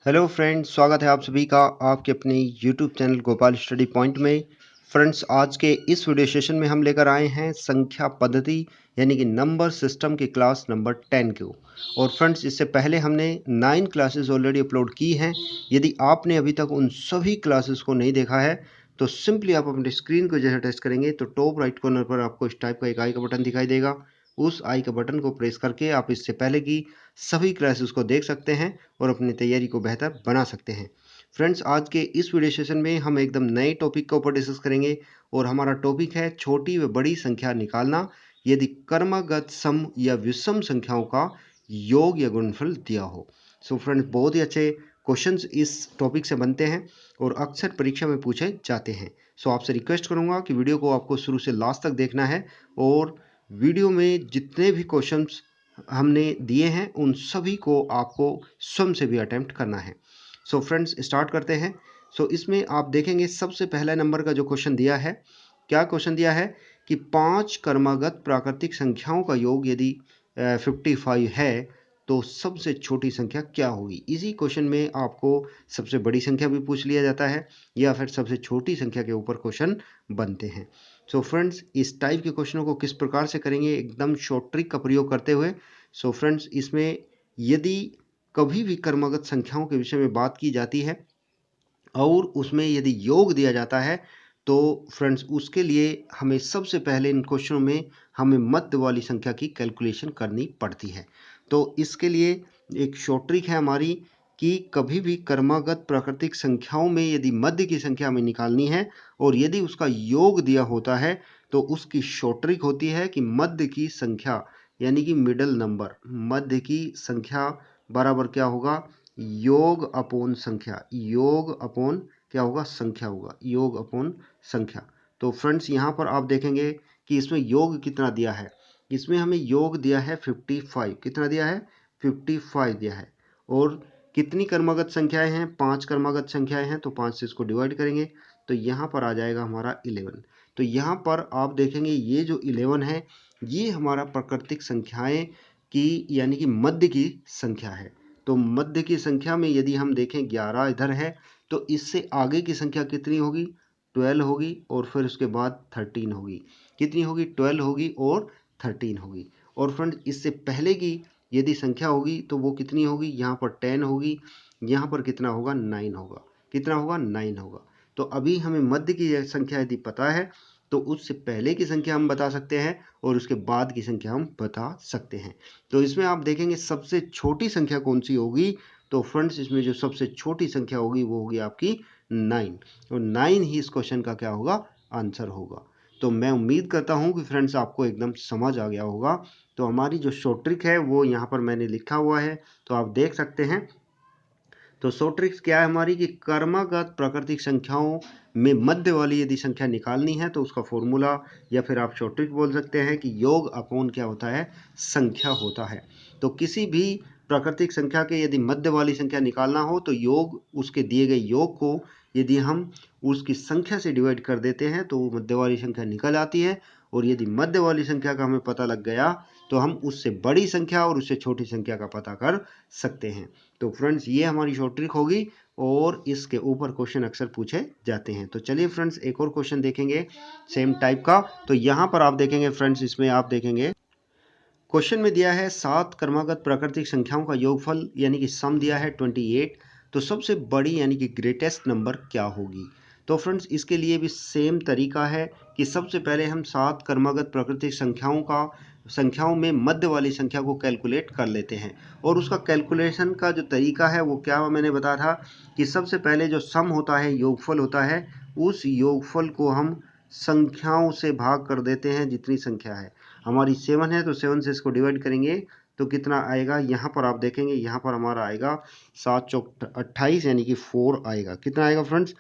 Hello friends, स्वागत है आप सभी का आपके अपने YouTube channel Gopal study point में। फ्रेंड्स, आज के इस वीडियो सेशन में हम लेकर आए हैं संख्या पद्धति यानी कि नंबर सिस्टम की क्लास नंबर 10 को। और फ्रेंड्स, इससे पहले हमने 9 क्लासेस ऑलरेडी अपलोड की हैं। यदि आपने अभी तक उन सभी क्लासेस को नहीं देखा है तो सिंपली आप अपने स्क्रीन को जैसे टच करेंगे तो टॉप राइट कॉर्नर पर आपको इस टाइप का एक आई का बटन दिखाई देगा। उस आई का बटन को प्रेस करके आप इससे पहले की सभी क्लासेस को देख सकते हैं और अपनी तैयारी को बेहतर बना सकते हैं। फ्रेंड्स, आज के इस वीडियो सेशन में हम एकदम नए टॉपिक के ऊपर डिस्कस करेंगे और हमारा टॉपिक है छोटी व बड़ी संख्या निकालना यदि क्रमगत सम या विषम संख्याओं का योग या गुणनफल दिया हो। सो फ्रेंड्स, बहुत ही अच्छे क्वेश्चंस इस टॉपिक से बनते हैं और अक्सर परीक्षा में पूछे जाते हैं। सो आपसे रिक्वेस्ट करूंगा कि वीडियो को आपको शुरू से लास्ट तक देखना है और वीडियो में जितने भी क्वेश्चंस हमने दिए हैं उन सभी को आपको स्वयं से भी अटेम्प्ट करना है। सो फ्रेंड्स, स्टार्ट करते हैं। सो इसमें आप देखेंगे सबसे पहला नंबर का जो क्वेश्चन दिया है, क्या क्वेश्चन दिया है कि 5 क्रमागत प्राकृतिक संख्याओं का योग यदि 55 है तो सबसे छोटी संख्या क्या होगी। इसी क्वेश्चन में आपको सबसे बड़ी संख्या भी पूछ लिया जाता है या फिर सबसे छोटी संख्या के ऊपर क्वेश्चन बनते हैं। सो फ्रेंड्स, इस टाइप के क्वेश्चनों को किस प्रकार से करेंगे, एकदम शॉर्ट ट्रिक का प्रयोग करते हुए। सो फ्रेंड्स, इसमें यदि कभी भी क्रमागत संख्याओं के विषय में बात की जाती है और उसमें यदि योग दिया जाता है तो फ्रेंड्स उसके लिए हमें सबसे पहले इन क्वेश्चनों में हमें मध्य वाली संख्या की कैलकुलेशन करनी पड़ती है। तो इसके लिए एक शॉर्ट ट्रिक है हमारी कि कभी भी क्रमागत प्राकृतिक संख्याओं में यदि मध्य की संख्या हमें निकालनी है और यदि उसका योग दिया होता है तो उसकी शॉर्ट ट्रिक होती है कि मध्य की संख्या यानी कि मिडल नंबर, मध्य की संख्या बराबर क्या होगा, योग अपोन संख्या, योग अपोन क्या होगा, संख्या होगा, योग अपोन संख्या। तो फ्रेंड्स, यहाँ पर आप देखेंगे कि इसमें योग कितना दिया है, इसमें हमें योग दिया है 55। कितना दिया है, 55 दिया है। और कितनी क्रमागत संख्याएं हैं, 5 क्रमागत संख्याएं हैं तो 5 से इसको डिवाइड करेंगे तो यहाँ पर आ जाएगा हमारा 11। तो यहाँ पर आप देखेंगे ये जो 11 है ये हमारा प्राकृतिक संख्याएं की यानी कि मध्य की संख्या है। तो मध्य की संख्या में यदि हम देखें 11 इधर है तो इससे आगे की संख्या कितनी होगी, 12 होगी और फिर उसके बाद 13 होगी। कितनी होगी, 12 होगी और 13 होगी। और फ्रेंड इससे पहले की यदि संख्या होगी तो वो कितनी होगी, यहाँ पर 10 होगी, यहाँ पर कितना होगा, 9 होगा। कितना होगा, 9 होगा। तो अभी हमें मध्य की संख्या यदि पता है तो उससे पहले की संख्या हम बता सकते हैं और उसके बाद की संख्या हम बता सकते हैं। तो इसमें आप देखेंगे सबसे छोटी संख्या कौन सी होगी, तो फ्रेंड्स इसमें जो सबसे छोटी संख्या होगी वो होगी आपकी 9 और 9 ही इस क्वेश्चन का क्या होगा, आंसर होगा। तो मैं उम्मीद करता हूं कि फ्रेंड्स आपको एकदम समझ आ गया होगा। तो हमारी जो शॉर्ट ट्रिक है वो यहाँ पर मैंने लिखा हुआ है तो आप देख सकते हैं। तो शॉर्ट ट्रिक्स क्या है हमारी कि क्रमागत प्राकृतिक संख्याओं में मध्य वाली यदि संख्या निकालनी है तो उसका फॉर्मूला या फिर आप शॉर्ट ट्रिक बोल सकते हैं कि योग अपोन क्या होता है, संख्या होता है। तो किसी भी प्राकृतिक संख्या के यदि मध्य वाली संख्या निकालना हो तो योग, उसके दिए गए योग को यदि हम उसकी संख्या से डिवाइड कर देते हैं तो मध्य वाली संख्या निकल आती है। और यदि मध्य वाली संख्या का हमें पता लग गया तो हम उससे बड़ी संख्या और उससे छोटी संख्या का पता कर सकते हैं। तो फ्रेंड्स ये हमारी शॉर्ट ट्रिक होगी और इसके ऊपर क्वेश्चन अक्सर पूछे जाते हैं। तो चलिए फ्रेंड्स एक और क्वेश्चन देखेंगे सेम टाइप का। तो यहाँ पर आप देखेंगे फ्रेंड्स, इसमें आप देखेंगे क्वेश्चन में दिया है 7 क्रमागत प्राकृतिक संख्याओं का योगफल यानी कि सम दिया है 28। तो सबसे बड़ी यानी कि ग्रेटेस्ट नंबर क्या होगी। तो फ्रेंड्स इसके लिए भी सेम तरीका है कि सबसे पहले हम 7 क्रमागत प्राकृतिक संख्याओं में मध्य वाली संख्या को कैलकुलेट कर लेते हैं। और उसका कैलकुलेशन का जो तरीका है वो क्या मैंने बताया था कि सबसे पहले जो सम होता है, योगफल होता है, उस योगफल को हम संख्याओं से भाग कर देते हैं। जितनी संख्या है हमारी 7 है तो 7 से इसको डिवाइड करेंगे तो कितना आएगा, यहाँ पर आप देखेंगे यहाँ पर हमारा आएगा 7 चौक 28 यानी कि 4 आएगा। कितना आएगा फ्रेंड्स,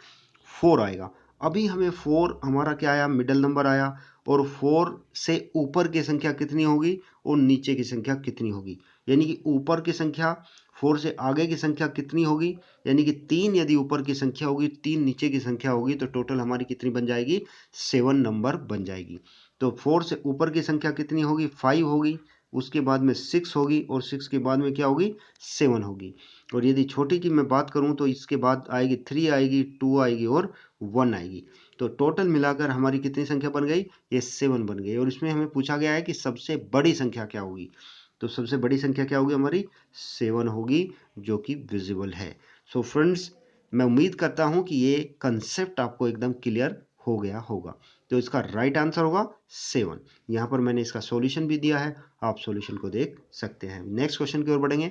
4 आएगा। अभी हमें 4 हमारा क्या आया, मिडल नंबर आया। और 4 से ऊपर की संख्या कितनी होगी और नीचे की संख्या कितनी होगी, यानी कि ऊपर की संख्या 4 से आगे की संख्या कितनी होगी, यानी कि 3 यदि ऊपर की संख्या होगी, 3 नीचे की संख्या होगी तो टोटल हमारी कितनी बन जाएगी, 7 नंबर बन जाएगी। तो 4 से ऊपर की संख्या कितनी होगी, 5 होगी। उसके बाद में 6 होगी और 6 के बाद में क्या होगी 7 होगी। और यदि छोटी की मैं बात करूं तो इसके बाद आएगी 3 आएगी, 2 आएगी और 1 आएगी। तो टोटल मिलाकर हमारी कितनी संख्या बन गई, ये 7 बन गई। और इसमें हमें पूछा गया है कि सबसे बड़ी संख्या क्या होगी, तो सबसे बड़ी संख्या क्या होगी हमारी 7 होगी, जो कि विजिबल है। सो फ्रेंड्स, मैं उम्मीद करता हूं कि ये कंसेप्ट आपको एकदम क्लियर हो गया होगा। तो इसका राइट आंसर होगा 7। यहाँ पर मैंने इसका सॉल्यूशन भी दिया है, आप सॉल्यूशन को देख सकते हैं। नेक्स्ट क्वेश्चन की ओर बढ़ेंगे।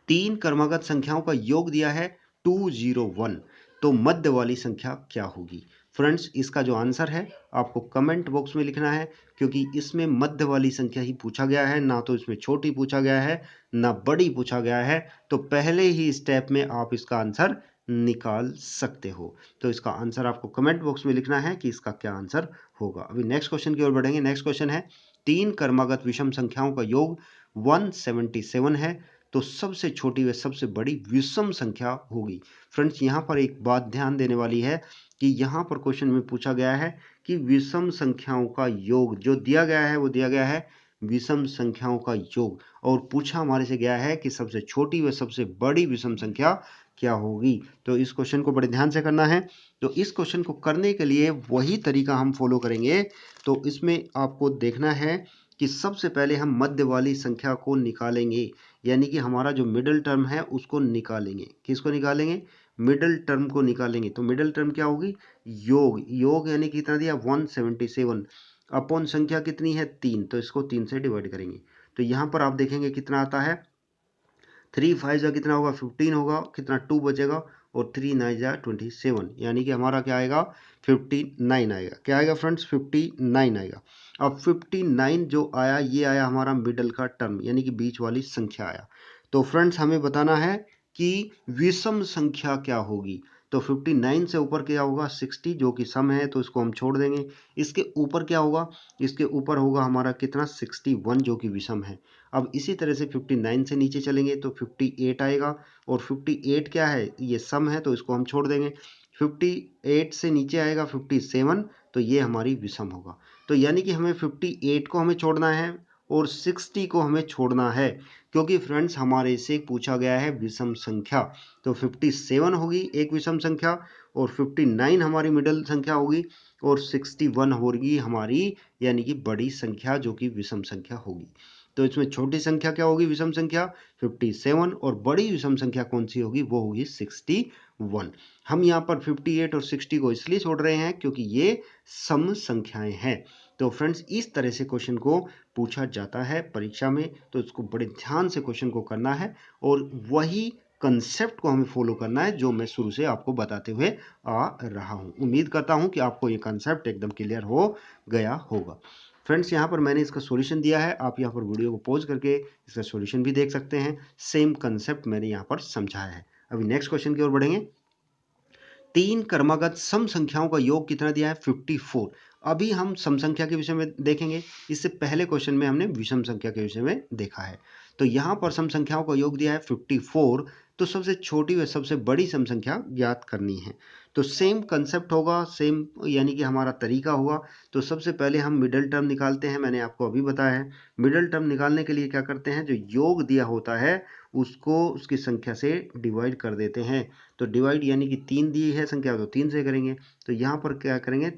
3 क्रमागत संख्याओं का योग दिया है 201, तो मध्य वाली संख्या क्या होगी। फ्रेंड्स, इसका जो आंसर है आपको कमेंट बॉक्स में लिखना है, क्योंकि इसमें मध्य वाली संख्या ही पूछा गया है, ना तो इसमें छोटी पूछा गया है ना बड़ी पूछा गया है। तो पहले ही स्टेप में आप इसका आंसर निकाल सकते हो। तो इसका आंसर आपको कमेंट बॉक्स में लिखना है कि इसका क्या आंसर होगा। अभी नेक्स्ट क्वेश्चन की ओर बढ़ेंगे। नेक्स्ट क्वेश्चन है 3 क्रमागत विषम संख्याओं का योग 177 है, तो सबसे छोटी व सबसे बड़ी विषम संख्या होगी। फ्रेंड्स, यहाँ पर एक बात ध्यान देने वाली है कि यहाँ पर क्वेश्चन में पूछा गया है कि विषम संख्याओं का योग जो दिया गया है वो दिया गया है विषम संख्याओं का योग, और पूछा हमारे से गया है कि सबसे छोटी व सबसे बड़ी विषम संख्या क्या होगी। तो इस क्वेश्चन को बड़े ध्यान से करना है। तो इस क्वेश्चन को करने के लिए वही तरीका हम फॉलो करेंगे। तो इसमें आपको देखना है कि सबसे पहले हम मध्य वाली संख्या को निकालेंगे, यानी कि हमारा जो मिडिल टर्म है उसको निकालेंगे। किसको निकालेंगे, मिडिल टर्म को निकालेंगे। तो मिडिल टर्म क्या होगी, योग। योग यानी कितना दिया 177 अपॉन संख्या कितनी है 3, तो इसको 3 से डिवाइड करेंगे। तो यहाँ पर आप देखेंगे कितना आता है, 3 5 जा कितना होगा 15 होगा, कितना 2 बचेगा, और 3 9 जा 27, यानी कि हमारा क्या आएगा 59 आएगा। क्या आएगा फ्रेंड्स 59 आएगा। अब 59 जो आया ये आया हमारा मिडल का टर्म, यानी कि बीच वाली संख्या आया। तो फ्रेंड्स हमें बताना है कि विषम संख्या क्या होगी। तो 59 से ऊपर क्या होगा 60, जो कि सम है, तो इसको हम छोड़ देंगे। इसके ऊपर क्या होगा, इसके ऊपर होगा हमारा कितना 61, जो कि विषम है। अब इसी तरह से 59 से नीचे चलेंगे तो 58 आएगा, और 58 क्या है, ये सम है, तो इसको हम छोड़ देंगे। 58 से नीचे आएगा 57, तो ये हमारी विषम होगा। तो यानी कि हमें 58 को हमें छोड़ना है और 60 को हमें छोड़ना है, क्योंकि फ्रेंड्स हमारे से पूछा गया है विषम संख्या। तो 57 होगी एक विषम संख्या, और 59 हमारी मिडिल संख्या होगी, और 61 होगी हमारी यानी कि बड़ी संख्या, जो कि विषम संख्या होगी। तो इसमें छोटी संख्या क्या होगी विषम संख्या 57, और बड़ी विषम संख्या कौन सी होगी, वो होगी 61। हम यहाँ पर 58 और 60 को इसलिए छोड़ रहे हैं क्योंकि ये सम संख्याएं हैं। तो फ्रेंड्स इस तरह से क्वेश्चन को पूछा जाता है परीक्षा में। तो इसको बड़े ध्यान से क्वेश्चन को करना है, और वही कंसेप्ट को हमें फॉलो करना है जो मैं शुरू से आपको बताते हुए आ रहा हूँ। उम्मीद करता हूँ कि आपको ये कंसेप्ट एकदम क्लियर हो गया होगा। फ्रेंड्स, यहाँ पर मैंने इसका सॉल्यूशन दिया है, आप यहाँ पर वीडियो को पॉज करके इसका सॉल्यूशन भी देख सकते हैं। सेम कंसेप्ट मैंने यहाँ पर समझाया है। अभी नेक्स्ट क्वेश्चन की ओर बढ़ेंगे। 3 क्रमागत सम संख्याओं का योग कितना दिया है 54। अभी हम सम संख्या के विषय में देखेंगे, इससे पहले क्वेश्चन में हमने विषम संख्या के विषय में देखा है। तो यहाँ पर सम संख्याओं का योग दिया है 54, तो सबसे छोटी व सबसे बड़ी सम संख्या ज्ञात करनी है। तो सेम कंसेप्ट होगा, सेम यानी कि हमारा तरीका होगा। तो सबसे पहले हम मिडल टर्म निकालते हैं, मैंने आपको अभी बताया है। मिडल टर्म निकालने के लिए क्या करते हैं, जो योग दिया होता है उसको उसकी संख्या से डिवाइड कर देते हैं। तो डिवाइड यानी कि 3 दी है संख्या, तो 3 से करेंगे। तो यहाँ पर क्या करेंगे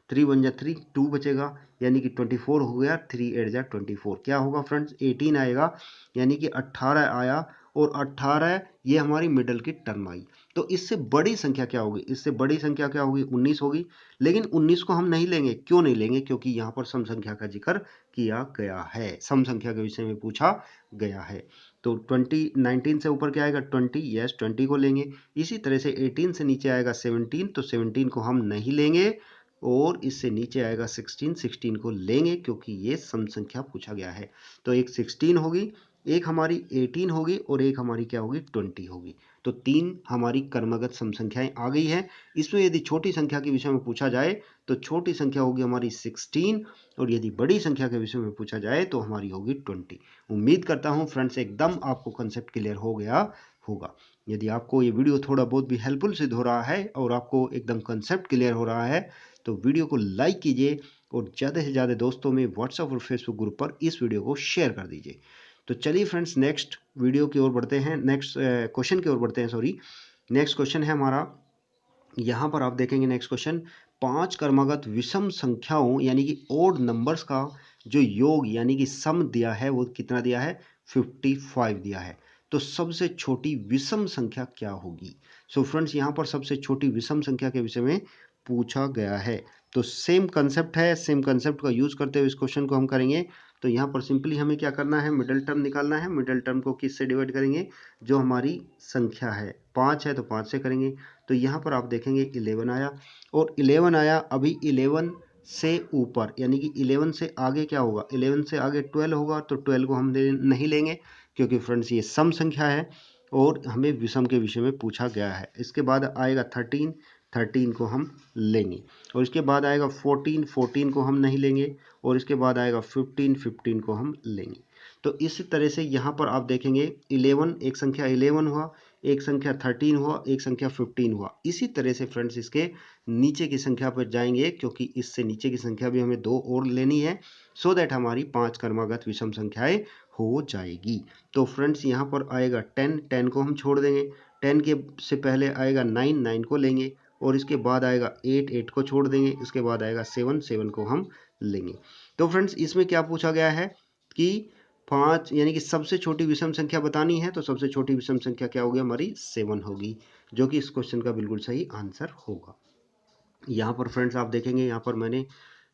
3 1 जा 3, 2 बचेगा, यानी कि 24 हो गया। 3 8 जा 24, क्या होगा फ्रेंड्स 18 आएगा, यानी कि 18 आया, और 18 ये हमारी मिडल की टर्म आई। तो इससे बड़ी संख्या क्या होगी, इससे बड़ी संख्या क्या होगी 19 होगी। लेकिन 19 को हम नहीं लेंगे, क्यों नहीं लेंगे, क्योंकि यहाँ पर सम संख्या का जिक्र किया गया है, सम संख्या के विषय में पूछा गया है। तो 19 से ऊपर क्या आएगा 20, यस 20 को लेंगे। इसी तरह से 18 से नीचे आएगा 17, तो 17 को हम नहीं लेंगे, और इससे नीचे आएगा 16 को लेंगे, क्योंकि ये सम संख्या पूछा गया है। तो एक 16 होगी, एक हमारी 18 होगी, और एक हमारी क्या होगी 20 होगी। तो 3 हमारी क्रमगत सम संख्याएं आ गई है। इसमें यदि छोटी संख्या के विषय में पूछा जाए तो छोटी संख्या होगी हमारी 16, और यदि बड़ी संख्या के विषय में पूछा जाए तो हमारी होगी 20। उम्मीद करता हूं फ्रेंड्स एकदम आपको कंसेप्ट क्लियर हो गया होगा। यदि आपको ये वीडियो थोड़ा बहुत भी हेल्पफुल सिद्ध हो रहा है और आपको एकदम कंसेप्ट क्लियर हो रहा है, तो वीडियो को लाइक कीजिए और ज़्यादा से ज़्यादा दोस्तों में व्हाट्सएप और फेसबुक ग्रुप पर इस वीडियो को शेयर कर दीजिए। तो चलिए फ्रेंड्स नेक्स्ट वीडियो की ओर बढ़ते हैं, नेक्स्ट क्वेश्चन की ओर बढ़ते हैं। सॉरी, नेक्स्ट क्वेश्चन है हमारा, यहाँ पर आप देखेंगे नेक्स्ट क्वेश्चन, 5 क्रमागत विषम संख्याओं यानी कि ओड नंबर्स का जो योग यानी कि सम दिया है वो कितना दिया है, 55 दिया है। तो सबसे छोटी विषम संख्या क्या होगी? सो फ्रेंड्स यहाँ पर सबसे छोटी विषम संख्या के विषय में पूछा गया है। तो सेम कंसेप्ट है, सेम कंसेप्ट का यूज करते हुए इस क्वेश्चन को हम करेंगे। तो यहाँ पर सिंपली हमें क्या करना है, मिडिल टर्म निकालना है। मिडिल टर्म को किससे डिवाइड करेंगे, जो हमारी संख्या है 5 है तो 5 से करेंगे। तो यहाँ पर आप देखेंगे 11 आया, और 11 आया। अभी 11 से ऊपर यानी कि 11 से आगे क्या होगा, 11 से आगे 12 होगा। तो 12 को हम नहीं लेंगे क्योंकि फ्रेंड्स ये सम संख्या है और हमें विषम के विषय में पूछा गया है। इसके बाद आएगा 13, 13 को हम लेंगे, और इसके बाद आएगा 14, 14 को हम नहीं लेंगे, और इसके बाद आएगा 15, 15 को हम लेंगे। तो इसी तरह से यहाँ पर आप देखेंगे 11, एक संख्या 11 हुआ, एक संख्या 13 हुआ, एक संख्या 15 हुआ। इसी तरह से फ्रेंड्स इसके नीचे की संख्या पर जाएंगे क्योंकि इससे नीचे की संख्या भी हमें 2 और लेनी है, सो दैट हमारी 5 क्रमागत विषम संख्याएं हो जाएगी। तो फ्रेंड्स यहाँ पर आएगा 10, 10 को हम छोड़ देंगे। 10 के से पहले आएगा 9, 9 को लेंगे, और इसके बाद आएगा 8, 8 को छोड़ देंगे। इसके बाद आएगा 7, 7 को हम लेंगे। तो फ्रेंड्स इसमें क्या पूछा गया है कि 5 यानी कि सबसे छोटी विषम संख्या बतानी है। तो सबसे छोटी विषम संख्या क्या होगी, हमारी 7 होगी, जो कि इस क्वेश्चन का बिल्कुल सही आंसर होगा। यहाँ पर फ्रेंड्स आप देखेंगे, यहाँ पर मैंने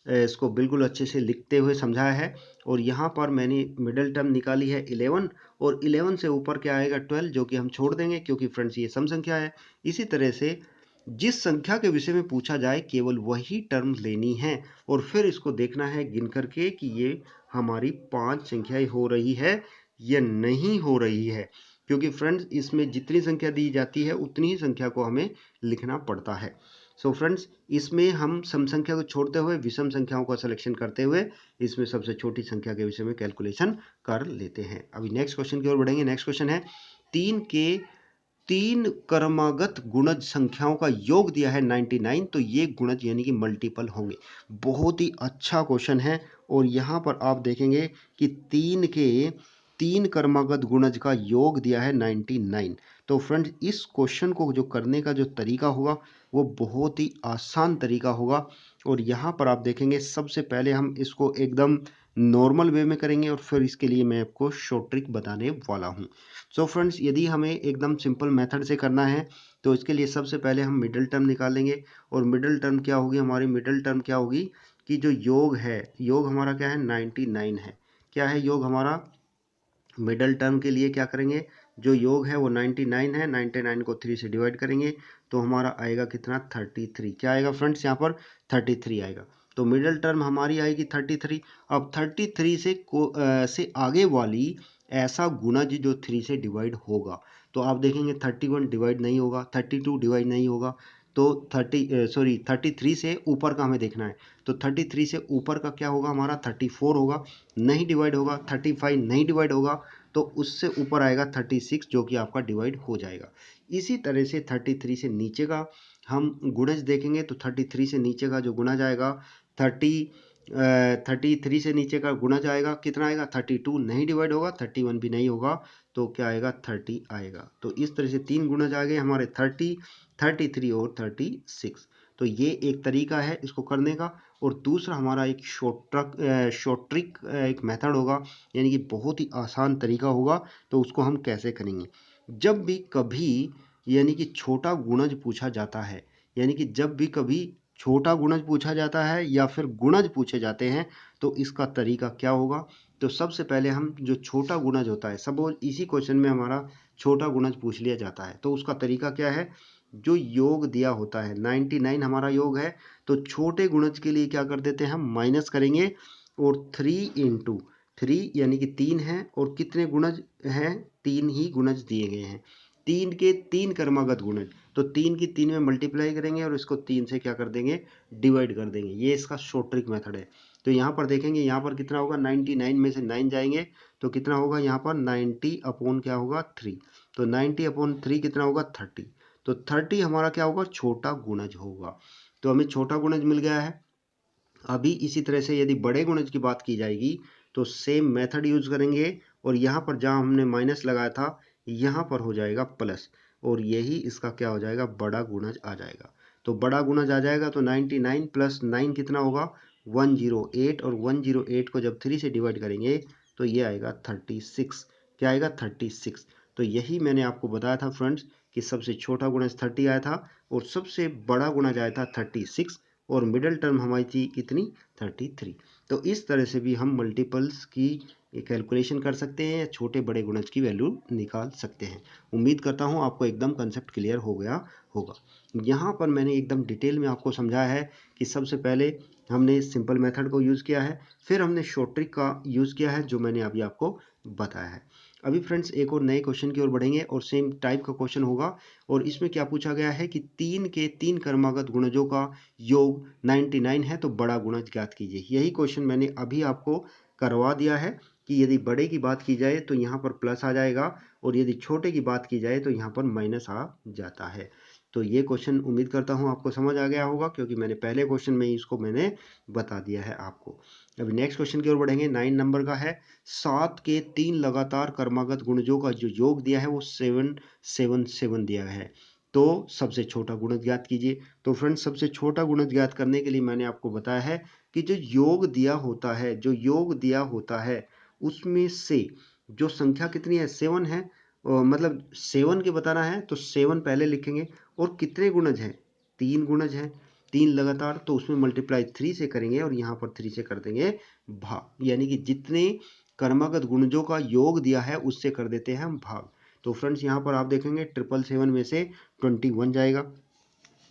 इसको बिल्कुल अच्छे से लिखते हुए समझाया है, और यहाँ पर मैंने मिडिल टर्म निकाली है 11, और 11 से ऊपर क्या आएगा 12, जो कि हम छोड़ देंगे क्योंकि फ्रेंड्स ये सम संख्या है। इसी तरह से जिस संख्या के विषय में पूछा जाए केवल वही टर्म लेनी है, और फिर इसको देखना है गिन करके कि ये हमारी 5 संख्याएं हो रही है या नहीं हो रही है, क्योंकि फ्रेंड्स इसमें जितनी संख्या दी जाती है उतनी ही संख्या को हमें लिखना पड़ता है। सो फ्रेंड्स इसमें हम सम संख्या को छोड़ते हुए विषम संख्याओं का सिलेक्शन करते हुए इसमें सबसे छोटी संख्या के विषय में कैलकुलेशन कर लेते हैं। अभी नेक्स्ट क्वेश्चन की ओर बढ़ेंगे। नेक्स्ट क्वेश्चन है, 3 क्रमागत गुणज संख्याओं का योग दिया है 99, तो ये गुणज यानी कि मल्टीपल होंगे। बहुत ही अच्छा क्वेश्चन है, और यहाँ पर आप देखेंगे कि 3 क्रमागत गुणज का योग दिया है 99। तो फ्रेंड्स इस क्वेश्चन को जो करने का जो तरीका होगा वो बहुत ही आसान तरीका होगा, और यहाँ पर आप देखेंगे सबसे पहले हम इसको एकदम नॉर्मल वे में करेंगे, और फिर इसके लिए मैं आपको शॉर्ट ट्रिक बताने वाला हूँ। सो फ्रेंड्स यदि हमें एकदम सिंपल मेथड से करना है तो इसके लिए सबसे पहले हम मिडिल टर्म निकालेंगे, और मिडिल टर्म क्या होगी, हमारी मिडिल टर्म क्या होगी कि जो योग है, योग हमारा क्या है 99 है। क्या है योग हमारा, मिडल टर्म के लिए क्या करेंगे, जो योग है वो 99 है, 99 को 3 से डिवाइड करेंगे तो हमारा आएगा कितना 33। क्या आएगा फ्रेंड्स यहाँ पर 33 आएगा। तो मिडल टर्म हमारी आएगी 33। अब 33 से आगे वाली ऐसा गुणज जो 3 से डिवाइड होगा, तो आप देखेंगे 31 डिवाइड नहीं होगा, 32 डिवाइड नहीं होगा। तो 33 से ऊपर का हमें देखना है। तो 33 से ऊपर का क्या होगा हमारा 34 होगा, नहीं डिवाइड होगा। 35 नहीं डिवाइड होगा, तो उससे ऊपर आएगा 36, जो कि आपका डिवाइड हो जाएगा। इसी तरह से 33 से नीचे का हम गुणज देखेंगे, तो 33 से नीचे का जो गुणज आएगा 33 से नीचे का गुणज आएगा कितना आएगा 32, नहीं डिवाइड होगा, 31 भी नहीं होगा, तो क्या आएगा 30 आएगा। तो इस तरह से 3 गुणज आ गए हमारे 30, 33 और 36। तो ये एक तरीका है इसको करने का। और दूसरा हमारा एक शॉर्ट ट्रिक एक मेथड होगा, यानी कि बहुत ही आसान तरीका होगा। तो उसको हम कैसे करेंगे, जब भी कभी यानी कि छोटा गुणज पूछा जाता है, यानी कि जब भी कभी छोटा गुणज पूछा जाता है या फिर गुणज पूछे जाते हैं, तो इसका तरीका क्या होगा। तो सबसे पहले हम जो छोटा गुणज होता है, सपोज इसी क्वेश्चन में हमारा छोटा गुणज पूछ लिया जाता है, तो उसका तरीका क्या है, जो योग दिया होता है 99 हमारा योग है, तो छोटे गुणज के लिए क्या कर देते हैं हम माइनस करेंगे, और 3 इंटू 3 यानी कि 3 है, और कितने गुणज हैं 3 ही गुणज दिए गए हैं, 3 के 3 क्रमागत गुणज। तो 3 की 3 में मल्टीप्लाई करेंगे और इसको 3 से क्या कर देंगे डिवाइड कर देंगे। ये इसका शॉर्ट ट्रिक मेथड है। तो यहाँ पर देखेंगे, यहाँ पर कितना होगा 99 में से 9 जाएंगे तो कितना होगा यहाँ पर 90 अपॉन क्या होगा 3। तो 90 अपॉन 3 कितना होगा 30। तो 30 हमारा क्या होगा छोटा गुणज होगा। तो हमें छोटा गुणज मिल गया है। अभी इसी तरह से यदि बड़े गुणज की बात की जाएगी तो सेम मेथड यूज करेंगे और यहाँ पर जहाँ हमने माइनस लगाया था यहाँ पर हो जाएगा प्लस, और यही इसका क्या हो जाएगा, बड़ा गुणज आ जाएगा। तो बड़ा गुणज आ जाएगा तो 99 प्लस 9 कितना होगा, 108, और 108 को जब 3 से डिवाइड करेंगे तो ये आएगा 36। क्या आएगा, 36। तो यही मैंने आपको बताया था फ्रेंड्स कि सबसे छोटा गुणज 30 आया था और सबसे बड़ा गुणज आया था 36, और मिडिल टर्म हमारी थी कितनी, 33। तो इस तरह से भी हम मल्टीपल्स की कैलकुलेशन कर सकते हैं या छोटे बड़े गुणज की वैल्यू निकाल सकते हैं। उम्मीद करता हूँ आपको एकदम कंसेप्ट क्लियर हो गया होगा। यहाँ पर मैंने एकदम डिटेल में आपको समझाया है कि सबसे पहले हमने सिंपल मेथड को यूज़ किया है, फिर हमने शॉर्ट ट्रिक का यूज़ किया है जो मैंने अभी आपको बताया है। अभी फ्रेंड्स एक और नए क्वेश्चन की ओर बढ़ेंगे और सेम टाइप का क्वेश्चन होगा, और इसमें क्या पूछा गया है कि 3 के 3 क्रमागत गुणजों का योग 99 है तो बड़ा गुणज ज्ञात कीजिए। यही क्वेश्चन मैंने अभी आपको करवा दिया है कि यदि बड़े की बात की जाए तो यहाँ पर प्लस आ जाएगा, और यदि छोटे की बात की जाए तो यहाँ पर माइनस आ जाता है। तो ये क्वेश्चन उम्मीद करता हूँ आपको समझ आ गया होगा, क्योंकि मैंने पहले क्वेश्चन में इसको मैंने बता दिया है आपको। अभी नेक्स्ट क्वेश्चन की ओर बढ़ेंगे। 9 नंबर का है, 7 के 3 लगातार क्रमागत गुणजों का जो योग दिया है वो 777 दिया है, तो सबसे छोटा गुणज ज्ञात कीजिए। तो फ्रेंड्स सबसे छोटा गुणज ज्ञात करने के लिए मैंने आपको बताया है कि जो योग दिया होता है, जो योग दिया होता है उसमें से जो संख्या कितनी है, 7 है, मतलब 7 के बताना है तो 7 पहले लिखेंगे, और कितने गुणज हैं, 3 गुणज हैं, 3 लगातार, तो उसमें मल्टीप्लाई 3 से करेंगे और यहाँ पर 3 से कर देंगे भाग, यानी कि जितने क्रमागत गुणजों का योग दिया है उससे कर देते हैं हम भाग। तो फ्रेंड्स यहाँ पर आप देखेंगे 777 में से 21 जाएगा।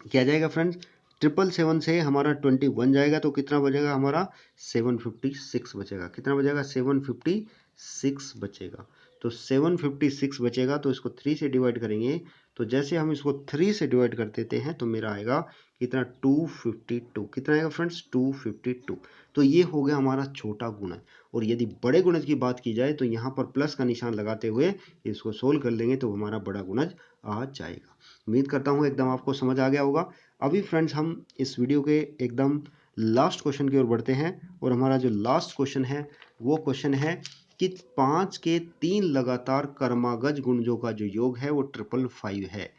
क्या जाएगा फ्रेंड्स, 777 से हमारा 21 जाएगा तो कितना बचेगा हमारा, 756 बचेगा। कितना बचेगा, 756 बचेगा। तो 756 बचेगा तो इसको 3 से डिवाइड करेंगे, तो जैसे हम इसको 3 से डिवाइड कर देते हैं तो मेरा आएगा कितना, 252। कितना आएगा फ्रेंड्स, 252। तो ये हो गया हमारा छोटा गुणज। और यदि बड़े गुणज की बात की जाए तो यहाँ पर प्लस का निशान लगाते हुए इसको सोल्व कर लेंगे तो हमारा बड़ा गुणज आ जाएगा। उम्मीद करता हूँ एकदम आपको समझ आ गया होगा। अभी फ्रेंड्स हम इस वीडियो के एकदम लास्ट क्वेश्चन की ओर बढ़ते हैं, और हमारा जो लास्ट क्वेश्चन है वो क्वेश्चन है कि 5 के 3 लगातार क्रमागत गुणजों का जो योग है वो 555 है,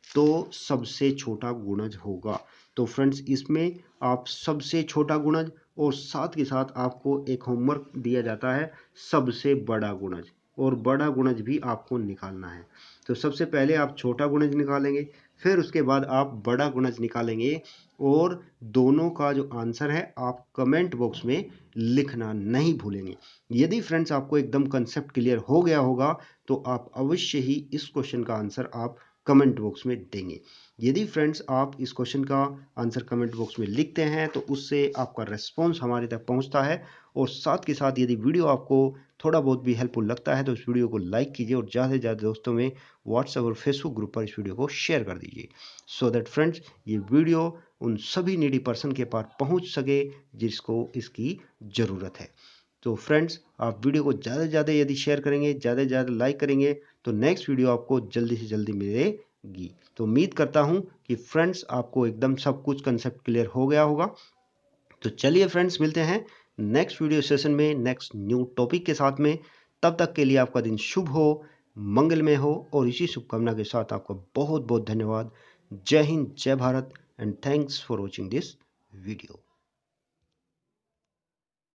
तो सबसे छोटा गुणज होगा। तो फ्रेंड्स इसमें आप सबसे छोटा गुणज और साथ के साथ आपको एक होमवर्क दिया जाता है सबसे बड़ा गुणज, और बड़ा गुणज भी आपको निकालना है। तो सबसे पहले आप छोटा गुणज निकालेंगे, फिर उसके बाद आप बड़ा गुणज निकालेंगे, और दोनों का जो आंसर है आप कमेंट बॉक्स में लिखना नहीं भूलेंगे। यदि फ्रेंड्स आपको एकदम कंसेप्ट क्लियर हो गया होगा तो आप अवश्य ही इस क्वेश्चन का आंसर आप कमेंट बॉक्स में देंगे। यदि फ्रेंड्स आप इस क्वेश्चन का आंसर कमेंट बॉक्स में लिखते हैं तो उससे आपका रिस्पॉन्स हमारे तक पहुंचता है, और साथ के साथ यदि वीडियो आपको थोड़ा बहुत भी हेल्पफुल लगता है तो इस वीडियो को लाइक कीजिए और ज़्यादा से ज़्यादा दोस्तों में व्हाट्सएप और फेसबुक ग्रुप पर इस वीडियो को शेयर कर दीजिए, सो दैट फ्रेंड्स ये वीडियो उन सभी नीडी पर्सन के पास पहुंच सके जिसको इसकी ज़रूरत है। तो फ्रेंड्स आप वीडियो को ज़्यादा से ज़्यादा यदि शेयर करेंगे, ज़्यादा से ज़्यादा लाइक करेंगे तो नेक्स्ट वीडियो आपको जल्दी से जल्दी मिलेगी। तो उम्मीद करता हूँ कि फ्रेंड्स आपको एकदम सब कुछ कंसेप्ट क्लियर हो गया होगा। तो चलिए फ्रेंड्स मिलते हैं नेक्स्ट वीडियो सेशन में नेक्स्ट न्यू टॉपिक के साथ में। तब तक के लिए आपका दिन शुभ हो, मंगलमय हो, और इसी शुभकामना के साथ आपका बहुत बहुत धन्यवाद। जय हिंद, जय Bharat, and thanks for watching this video.